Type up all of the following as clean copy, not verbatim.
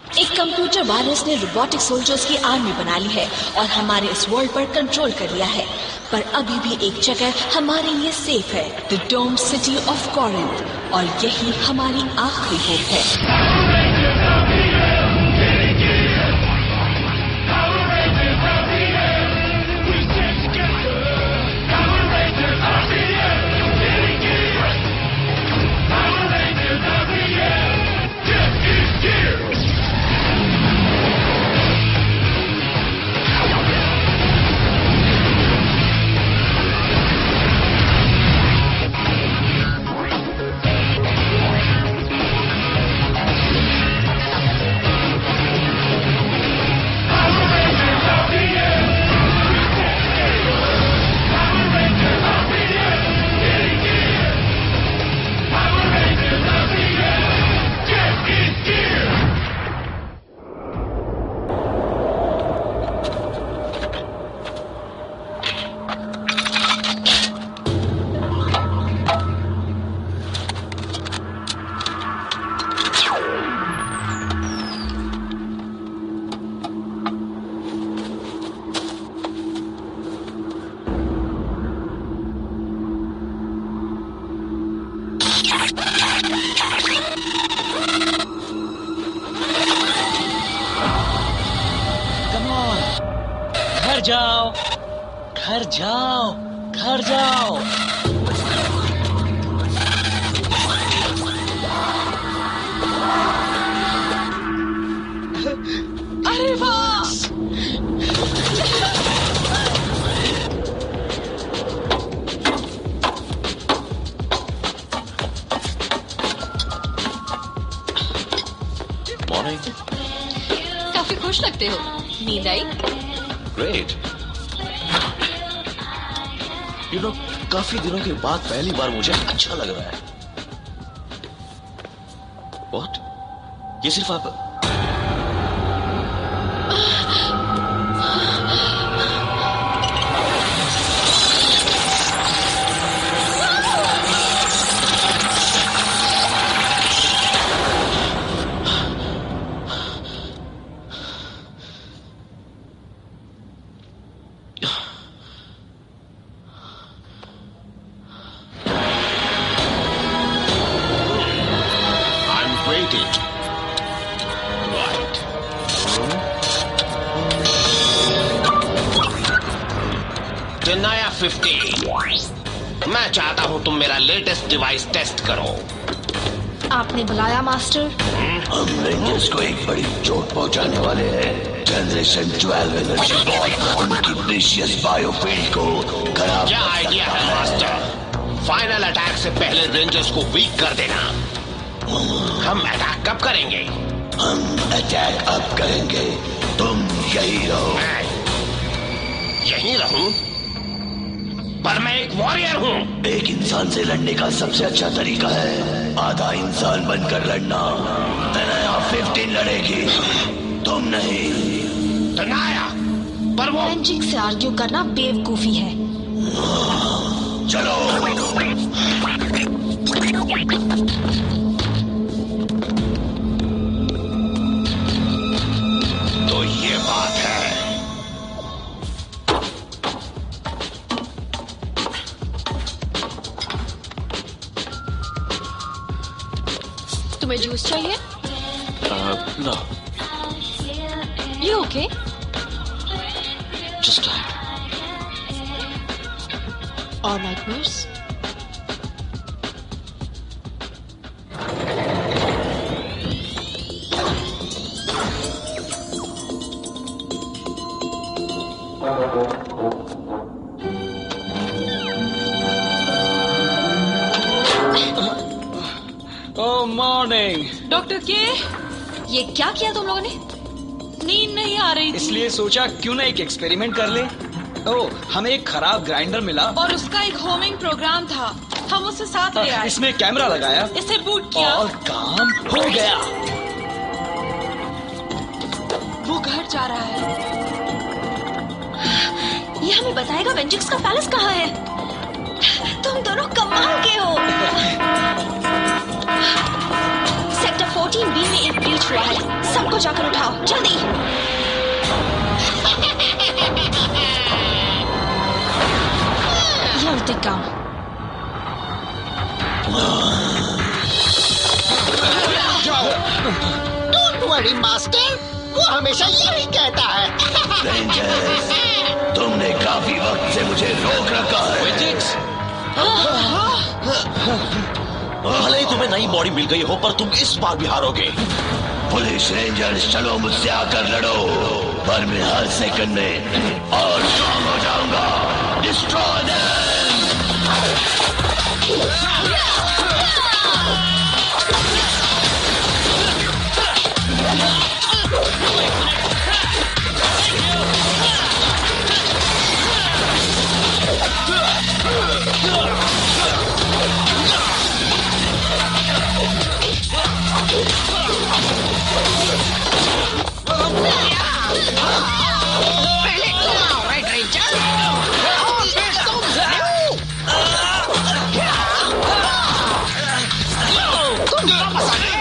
एक computer virus ने robotic soldiers की आर्मी बना ली है और हमारे इस वर्ल्ड पर कंट्रोल कर लिया है। पर अभी भी एक जगह हमारे लिए सेफ है, the dome city of Corinth, और यही हमारी आखिरी होप है। घर जाओ, घर जाओ। अरे वाह! मॉर्निंग। काफी खुश लगते हो। नींद आई? ग्रेट। यू नो, काफी दिनों के बाद पहली बार मुझे अच्छा लग रहा है। व्हाट? ये सिर्फ आप नया 15। मैं चाहता हूं तुम मेरा लेटेस्ट डिवाइस टेस्ट करो। आपने बुलाया मास्टर? हम रेंजर्स को एक बड़ी चोट पहुंचाने वाले हैं। जनरेशन 12 एनर्जी बॉल उनकी प्रीशियस बायोफील्ड को खराब क्या आइडिया है मास्टर? फाइनल अटैक से पहले रेंजर्स को वीक कर देना। हम अटैक कब करेंगे? हम अटैक अब करेंगे। तुम यही रहो। मैं यहीं रहूं? पर मैं एक वॉरियर हूं। एक इंसान से लड़ने का सबसे अच्छा तरीका है आधा इंसान बनकर लड़ना। तनाया 15 लड़ेगी, तुम नहीं। तनाया? पर वो वेंजिंग से आर्ग्यू करना बेवकूफी है। चलो। तो ये बात है। तुम्हें जूस चाहिए? no, You okay? just tired. Or nightmares? Oh, morning. Doctor के, ये क्या किया तुम लोगों ने? नींद नहीं आ रही थी। इसलिए सोचा क्यों ना एक एक्सपेरिमेंट कर ले। ओह, हमें एक खराब ग्राइंडर मिला और उसका एक होमिंग प्रोग्राम था। हम उसे साथ ले आए। इसमें कैमरा लगाया, इसे बूट किया और काम हो गया। वो घर जा रहा है। ये हमें बताएगा वेंजिक्स का पैलेस कहाँ है। तुम दोनों कमाल के हो। सेक्टर 14B में एक ब्रीच हुआ है। सब कुछ जाकर उठाओ, जल्दी। Here they come. Don't worry master, वो हमेशा यही कहता है। रेंजर्स, तुमने काफी वक्त से मुझे रोक रखा है। भले ही तुम्हें नई बॉडी मिल गई हो, पर तुम इस बार भी हारोगे। पुलिस रेंजर्स, चलो मुझसे आकर लड़ो, पर मैं हर सेकंड में और स्ट्रांग हो जाऊंगा। Destroy them. पहले तुम आओ, राइट रेंजर, और फिर तुम। तुम वापस आ गए।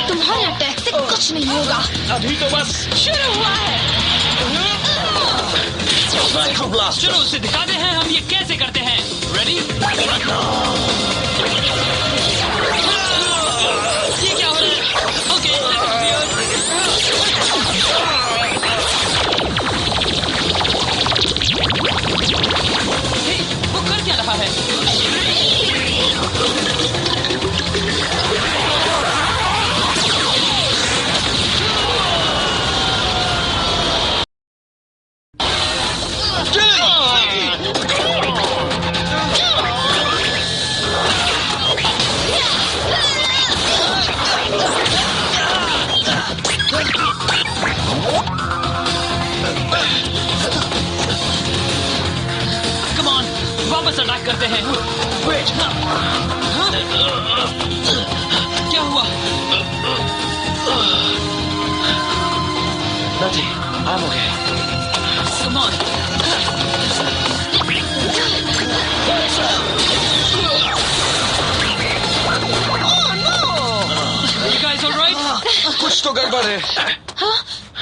तुम्हारे अटैक से कुछ नहीं होगा, अभी तो बस शुरू हुआ है। ब्लास्ट। चलो उसे दिखाते हैं हम ये कैसे करते हैं। रेडी? ये क्या हो रहा है? ओके, वो कर क्या रहा है? वापस अटैक करते हैं। वेट, क्या हुआ? Nothing. I'm okay. Come on. You guys all right? कुछ तो गड़बड़ है।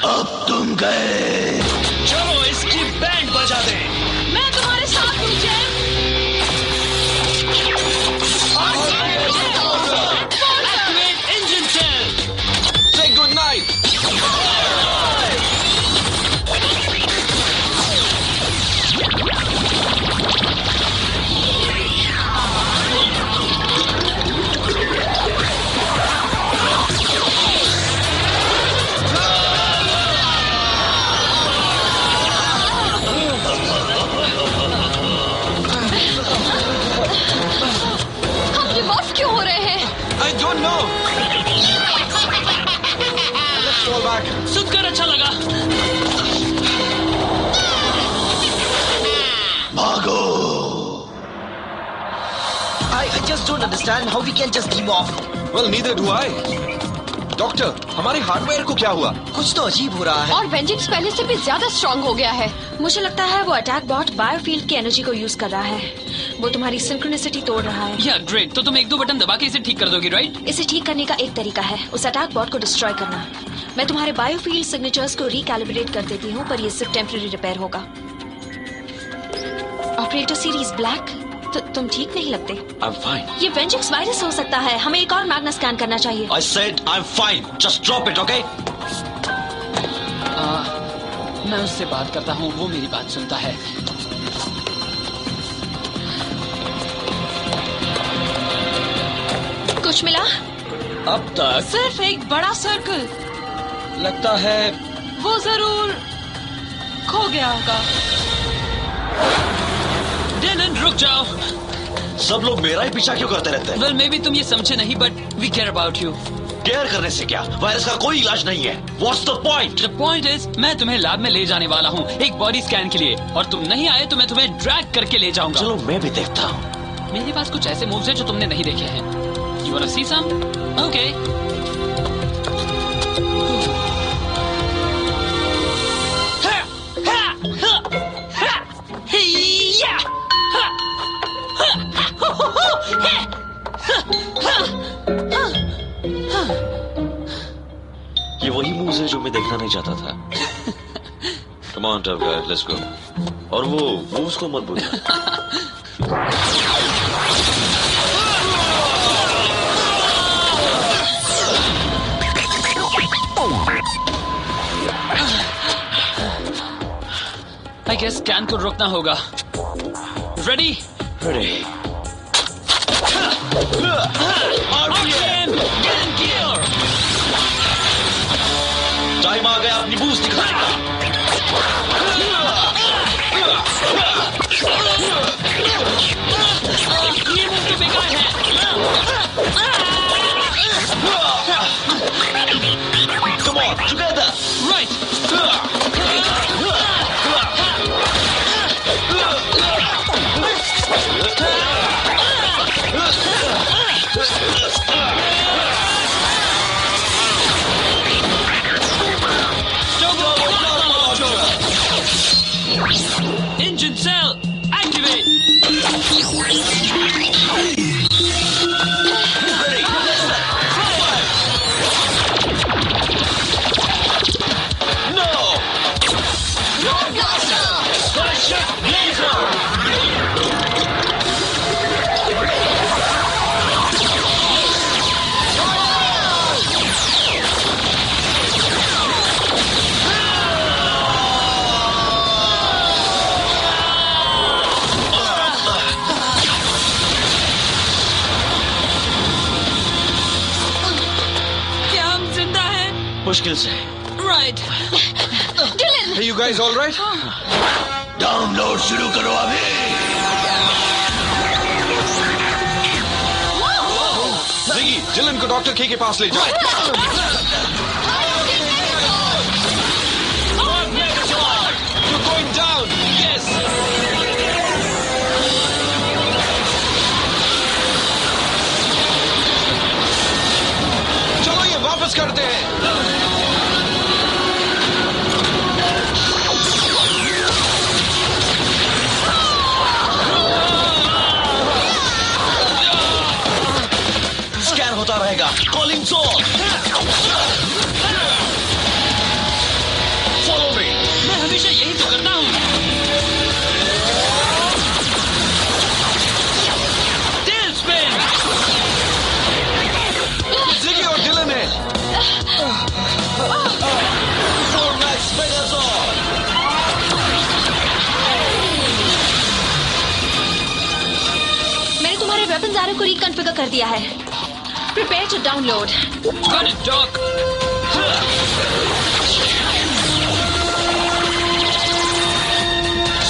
अब तुम गए। चलो इसकी बैंड बजा दे। मैं तुम्हारे साथ हूँ, Gem. Activate engine cell. Say good night. हम डिवोर्स क्यों हो रहे हैं? I don't know. Let's fall back. सुनकर अच्छा लगा। भागो। I just don't understand how we can just give off. Well, neither do I. Doctor, हमारे हार्डवेयर को क्या हुआ? कुछ तो अजीब हो रहा है। और वेंजिक्स पहले से भी ज्यादा स्ट्रांग हो गया है। मुझे लगता है वो अटैक बॉट बायोफील्ड की एनर्जी को यूज कर रहा है। वो तुम्हारी सिंक्रोनिसिटी तोड़ रहा है। या ग्रेट, तो तुम एक दो बटन दबा के इसे ठीक कर दोगी, राइट? इसे ठीक करने का एक तरीका है उस अटैक बॉट को डिस्ट्रॉय करना। मैं तुम्हारे बायोफील्ड सिग्नेचर्स को रिकैलिब्रेट कर देती हूँ, पर ये सिर्फ टेम्पररी रिपेयर होगा। ऑपरेटर सीरीज ब्लैक, तो तुम ठीक नहीं लगते। I'm fine. ये वेंजिक्स वायरस हो सकता है। हमें एक और मैग्ना स्कैन करना चाहिए। I said I'm fine. Just drop it, okay? मैं उससे बात करता हूँ, वो मेरी बात सुनता है। कुछ मिला? अब तक सिर्फ एक बड़ा सर्कल। लगता है वो जरूर खो गया होगा। डेलन, रुक जाओ। सब लोग मेरा ही पीछा क्यों करते रहते हैं? वेल, मे बी तुम ये समझे नहीं, but we care about you. Care करने से क्या? वायरस का कोई इलाज नहीं है। What's the point? The point is, मैं तुम्हें लैब में ले जाने वाला हूँ एक बॉडी स्कैन के लिए, और तुम नहीं आए तो मैं तुम्हें ड्रैग करके ले जाऊंगा। चलो मैं भी देखता हूँ। मेरे पास कुछ ऐसे मूव्स हैं जो तुमने नहीं देखे हैं। You wanna see some? Okay. ये वही मूव्स है जो मैं देखना नहीं चाहता था। Come on, tough guy, let's go. और वो मूव्स को मत भूलना। I guess स्कैन को रोकना होगा। Ready? Ready. RPM! Get in gear! Time आ गया अपनी बूस्ट दिखाने का। ये मूव तो बेकार है। Come on, together. Right. Engine cell, activate! मुश्किल से। Right. Hey, you guys all right? Download शुरू करो अभी। जिगी, जिलन को डॉक्टर के पास ले जाओ। You're going down. Yes. चलो ये वापस करते हैं। स्कैन होता रहेगा। Calling zone. Follow me. मैं हमेशा यही तो करता हूँ। Tell spin. जिगी और डिलन है। मैक्स मेगाजॉन। मैंने तुम्हारे वेपन्स एरो को रिकॉन्फ़िगर कर दिया है। Prepare to download. Got it, Doc.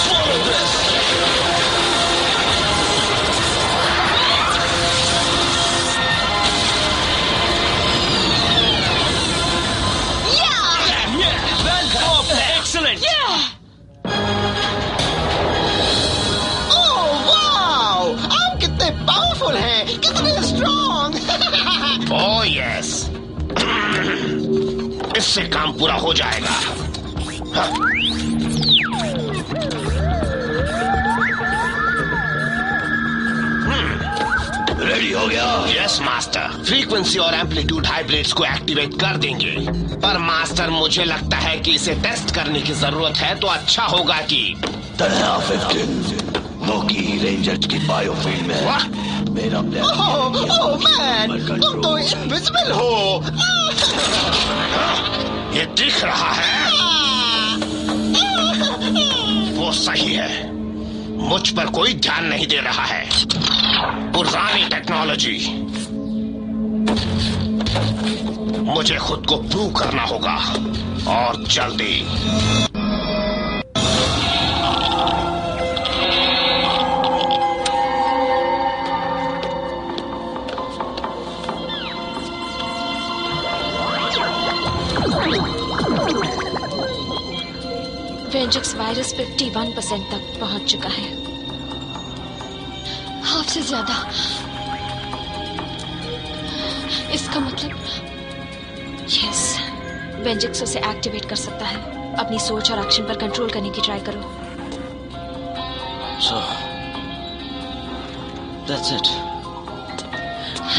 Swallow this. Excellent. Oh wow, आप कितने पावरफुल हैं, कितने स्ट्रॉन्ग। ओह यस, इससे काम पूरा हो जाएगा। हाँ। रेडी हो गया? यस मास्टर, फ्रीक्वेंसी और एम्पलीट्यूड हाइब्रिड्स को एक्टिवेट कर देंगे। पर मास्टर मुझे लगता है कि इसे टेस्ट करने की जरूरत है, तो अच्छा होगा कि तन्हा 15 मोकी रेंजर्स की बायोफील्ड में मेरा ओह मैन, तुम तो इनविजिबल हो। ये दिख रहा है। वो सही है, मुझ पर कोई ध्यान नहीं दे रहा है। पुरानी टेक्नोलॉजी, मुझे खुद को प्रूव करना होगा और जल्दी। वेंजिक्स वायरस 51% तक पहुंच चुका है। सबसे ज्यादा। इसका मतलब यस, वेंजिक्स उसे एक्टिवेट कर सकता है। अपनी सोच और एक्शन पर कंट्रोल करने की ट्राई करो। So, that's it.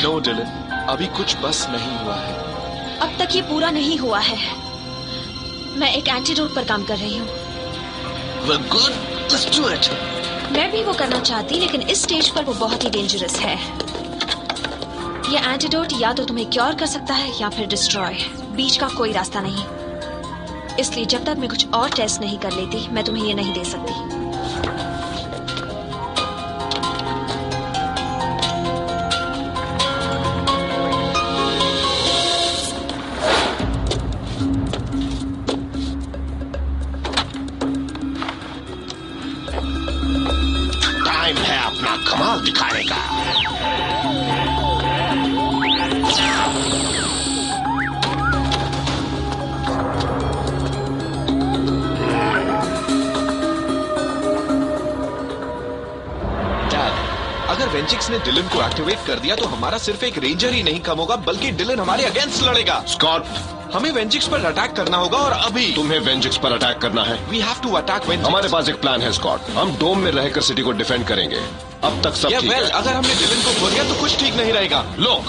No Dylan, अभी कुछ बस नहीं हुआ है। अब तक ये पूरा नहीं हुआ है। मैं एक एंटीडोट पर काम कर रही हूँ। Well, good. Let's do it. मैं भी वो करना चाहती, लेकिन इस स्टेज पर वो बहुत ही डेंजरस है। ये एंटीडोट या तो तुम्हें क्योर कर सकता है या फिर डिस्ट्रॉय। बीच का कोई रास्ता नहीं। इसलिए जब तक मैं कुछ और टेस्ट नहीं कर लेती, मैं तुम्हें ये नहीं दे सकती। टाइम है अपना कमाल दिखाने का। अगर वेंजिक्स ने डिलन को एक्टिवेट कर दिया तो हमारा सिर्फ एक रेंजर ही नहीं कम होगा, बल्कि डिलन हमारे अगेंस्ट लड़ेगा। स्कॉट, हमें वेंजिक्स पर अटैक करना होगा और अभी। तुम्हें वेंजिक्स पर अटैक करना है। We have to attack Venjix. हमारे पास एक प्लान है स्कॉट। हम डोम में रहकर सिटी को डिफेंड करेंगे। अब तक सब ठीक है। अगर हमने डिलन को खो दिया तो कुछ ठीक नहीं रहेगा। लोग,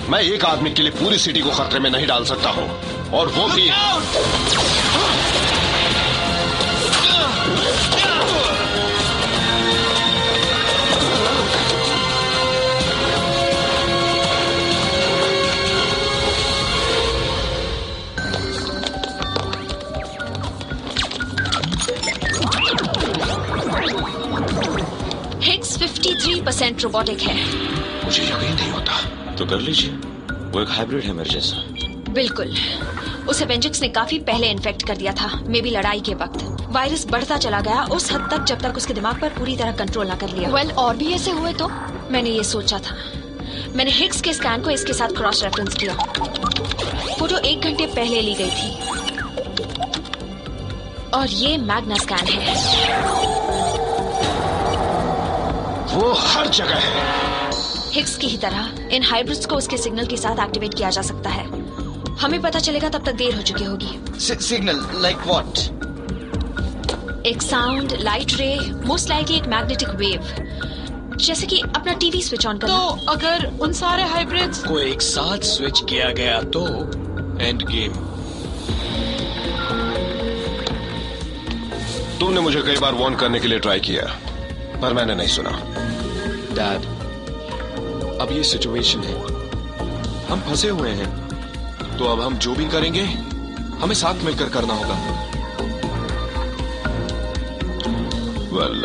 मैं एक आदमी के लिए पूरी सिटी को खतरे में नहीं डाल सकता हूँ, और वो भी हिग्स 53% रोबोटिक है। मुझे यकीन नहीं होता। तो कर लीजिए, वो एक हाइब्रिड है मेरे जैसा। बिल्कुल। उसे वेंजिक्स ने काफी पहले इन्फेक्ट कर दिया था, मे बी लड़ाई के वक्त। वायरस बढ़ता चला गया उस हद तक जब तक उसके दिमाग पर पूरी तरह कंट्रोल ना कर लिया। वेल, और भी ऐसे हुए तो? मैंने ये सोचा था। मैंने हिग्स के स्कैन को इसके साथ क्रॉस रेफरेंस किया। फोटो 1 घंटे पहले ली गई थी और ये मैग्ना स्कैन है। वो हर जगह है। हिग्स की ही तरह इन हाइब्रिड्स को उसके सिग्नल के साथ एक्टिवेट किया जा सकता है। हमें पता चलेगा तब तक देर हो चुकी होगी। Signal like what? एक sound, light ray, most likely एक मैग्नेटिक वेव, जैसे कि अपना टीवी स्विच ऑन करना। तो अगर उन सारे हाइब्रिड्स को एक साथ स्विच किया गया तो एंड गेम। तुमने मुझे कई बार वार्न करने के लिए ट्राई किया, पर मैंने नहीं सुना। डैड, अब ये सिचुएशन है, हम फंसे हुए हैं, तो अब हम जो भी करेंगे हमें साथ मिलकर करना होगा। वेल,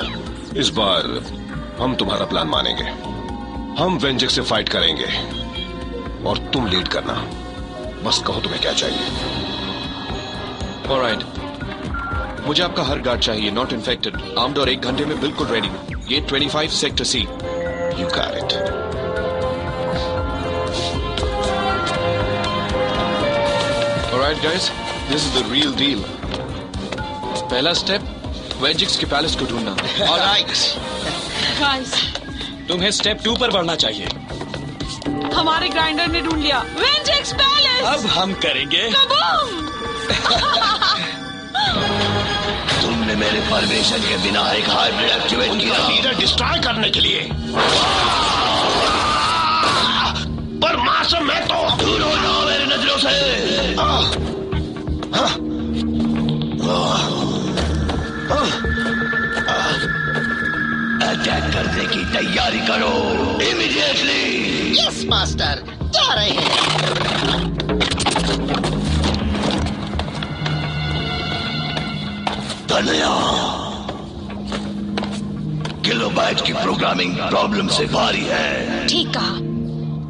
इस बार हम तुम्हारा प्लान मानेंगे। हम वेंजिक्स से फाइट करेंगे और तुम लीड करना। बस कहो तुम्हें क्या चाहिए। ऑलराइट, मुझे आपका हर गार्ड चाहिए, नॉट इन्फेक्टेड, आर्म्ड और 1 घंटे में बिल्कुल रेडी। ये 25 sector C. You got it. Alright guys, this is the real deal. पहला स्टेप, वेंजिक्स के पैलेस को ढूंढना। ऑलराइट, गाइस, तुम्हें स्टेप 2 पर बढ़ना चाहिए। हमारे ग्राइंडर ने ढूंढ लिया वेंजिक्स पैलेस। अब हम करेंगे कबूम! तुमने मेरे परमिशन के बिना एक हाइब्रिड एक्टिवेट किया, लीडर डिस्ट्रॉय करने के लिए। पर मासूम मैं तो दूर हो जाओ मेरी नजरों से। अटैक करने की तैयारी करो इमीडिएटली। यस मास्टर, जा रहे हैं। तनया, किलोबाइट की प्रोग्रामिंग प्रॉब्लम से भारी है। ठीक कहा।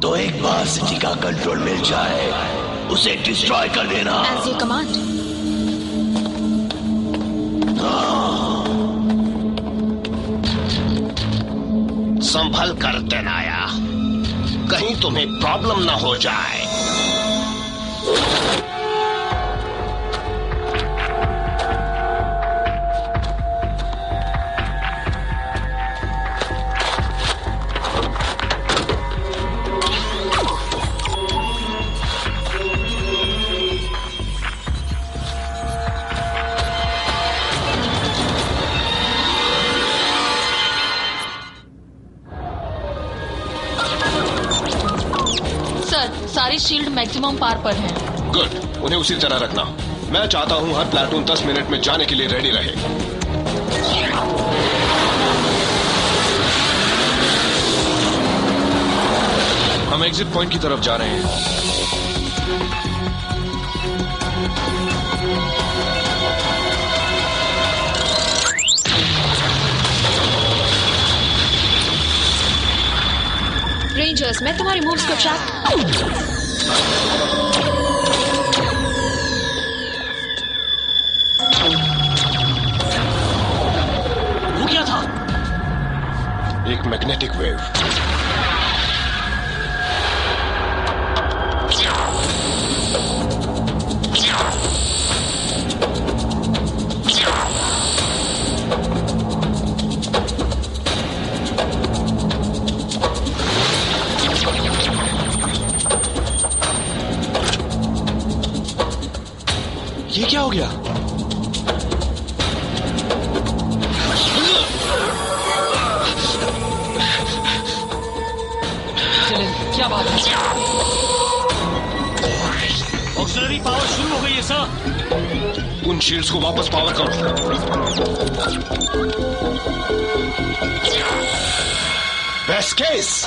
तो एक बार सिटी का कंट्रोल मिल जाए, उसे डिस्ट्रॉय कर देना। As you command. संभल कर तनाया, कहीं तुम्हें प्रॉब्लम ना हो जाए। सारी शील्ड मैक्सिमम पार पर हैं। गुड, उन्हें उसी तरह रखना। मैं चाहता हूं हर प्लाटून 10 मिनट में जाने के लिए रेडी रहे। हम एग्जिट पॉइंट की तरफ जा रहे हैं। रेंजर्स, मैं तुम्हारी मूव्स को ट्रैक। वो क्या था? एक मैग्नेटिक वेव। ये क्या हो गया? चलें, क्या बात है? ऑक्सिलरी पावर शुरू हो गई है सर। उन शील्ड्स को वापस पावर करो। Best case.